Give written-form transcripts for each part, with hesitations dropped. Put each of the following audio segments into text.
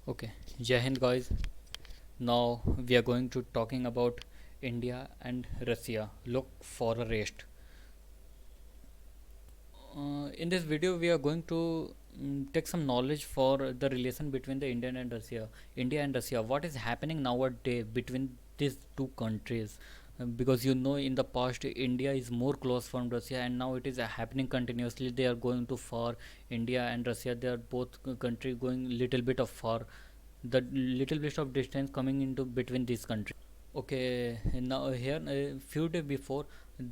Okay, Jai Hind guys. Now we are going to talking about India and Russia. Look for a rest. In this video, we are going to take some knowledge for the relation between the Indian and Russia, India and Russia. What is happening nowadays between these two countries? Because in the past India is more close from Russia, and now it is happening continuously. They are going to far. India and Russia, they are both country going little bit of far. The little bit of distance coming into between these countries. Okay, now here a few days before,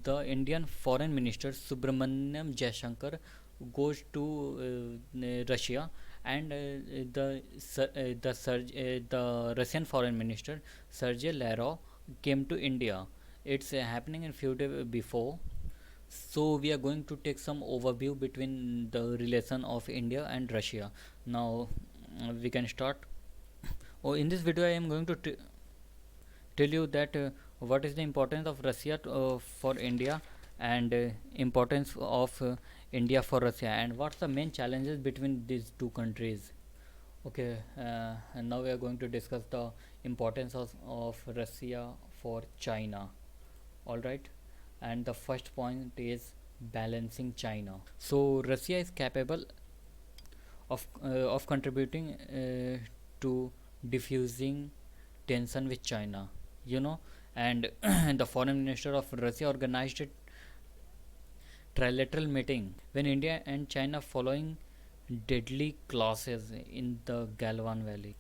the Indian Foreign Minister Subramanyam Jaishankar goes to Russia, and the Russian Foreign Minister Sergei Lavrov came to India. It's happening in few days before. So we are going to take some overview between the relation of India and Russia. Now we can start. Oh, in this video, I am going to tell you that what is the importance of Russia for India, and importance of India for Russia, and what's the main challenges between these two countries. Okay, and now we are going to discuss the importance of Russia for China. All right, and the first point is balancing China. So Russia is capable of contributing to diffusing tension with China, you know, and the foreign minister of Russia organized a trilateral meeting when India and China following deadly clashes in the Galwan Valley.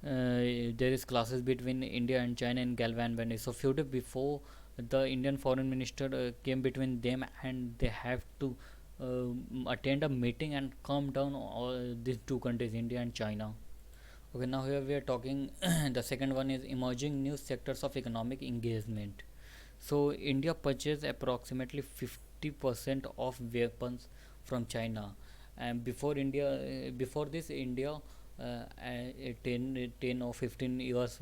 There is clashes between India and China in Galwan Valley. So few days before, the Indian foreign minister came between them, and they have to attend a meeting and calm down all these two countries, India and China. Okay, now here we are talking. The second one is emerging new sectors of economic engagement. So India purchased approximately 50% of weapons from China, and before this, India, 10 or 15 years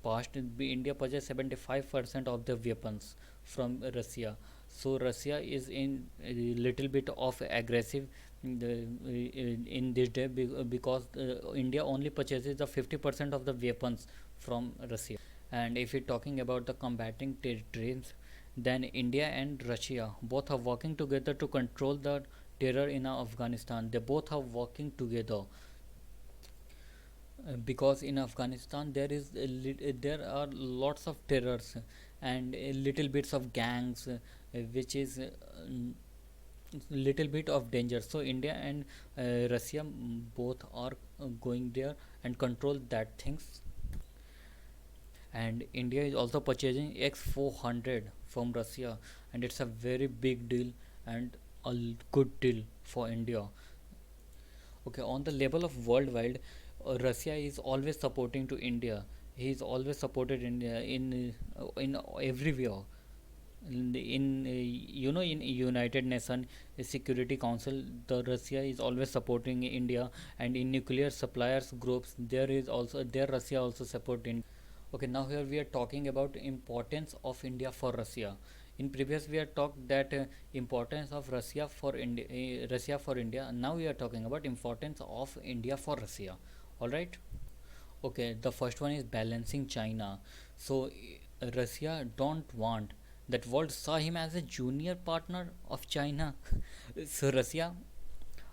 past, India purchased 75% of the weapons from Russia. So Russia is in a little bit of aggressive in this day, because India only purchases the 50% of the weapons from Russia. And if we're talking about the combating terrains, then India and Russia both are working together to control the terror in Afghanistan. They both are working together, because in Afghanistan there are lots of terrors and little bits of gangs, which is little bit of danger. So India and Russia both are going there and control that things. And India is also purchasing X400 from Russia, and it's a very big deal and a good deal for India. Okay, on the level of worldwide, Russia is always supporting to India. He is always supported India in everywhere. In United Nations Security Council, the Russia is always supporting India, and in nuclear suppliers groups, there Russia also supporting. Okay, now here we are talking about importance of India for Russia. In previous we have talked that importance of Russia for India. Now we are talking about importance of India for Russia. All right. Okay, the first one is balancing China. So Russia don't want that world saw him as a junior partner of China. So Russia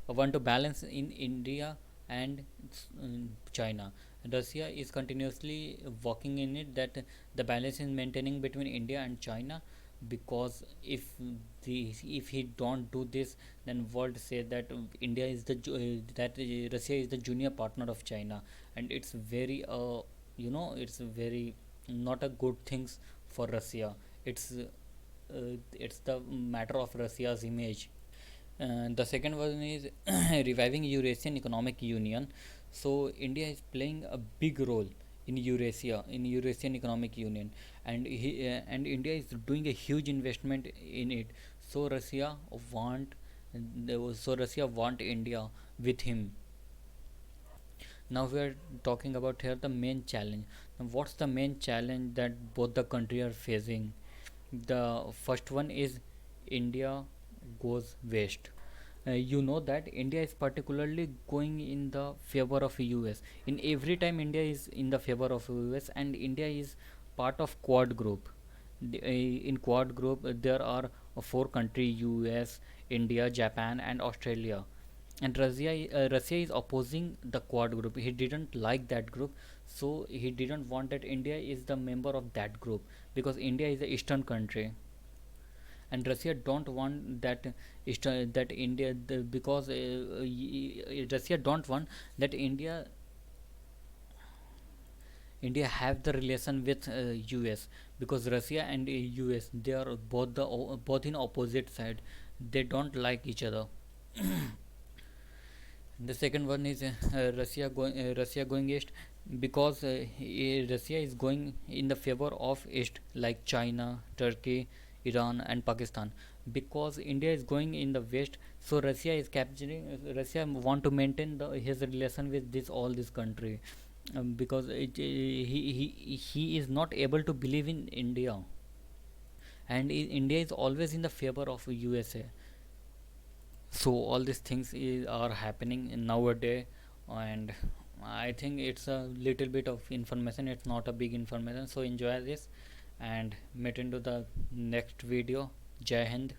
want to balance in India and China. Russia is continuously working in it, that the balance is maintaining between India and China, because if he don't do this, then world say that Russia is the junior partner of China, and it's very it's very not a good things for Russia. It's the matter of Russia's image. The second one is reviving Eurasian Economic Union. So India is playing a big role in Eurasian Economic Union, and India is doing a huge investment in it. So Russia want India with him. Now we are talking about here the main challenge. Now, what's the main challenge that both the country are facing? The first one is India goes west. You know that India is particularly going in the favor of US. In every time India is in the favor of US, and India is part of Quad group. In Quad group, there are four countries: US, India, Japan, and Australia. And Russia is opposing the Quad group. He didn't like that group, so he didn't want that India is the member of that group, because India is a Eastern country, and Russia don't want that that India because Russia don't want that India have the relation with US, because Russia and US, they are both in opposite side. They don't like each other. The second one is Russia going east, because Russia is going in the favor of east, like China, Turkey, Iran, and Pakistan. Because India is going in the west, so Russia is capturing. Russia want to maintain his relation with this all this country, because he is not able to believe in India, and India is always in the favor of USA. So all these things are happening in nowadays, and I think it's a little bit of information, it's not a big information. So enjoy this and meet into the next video. Jai Hind.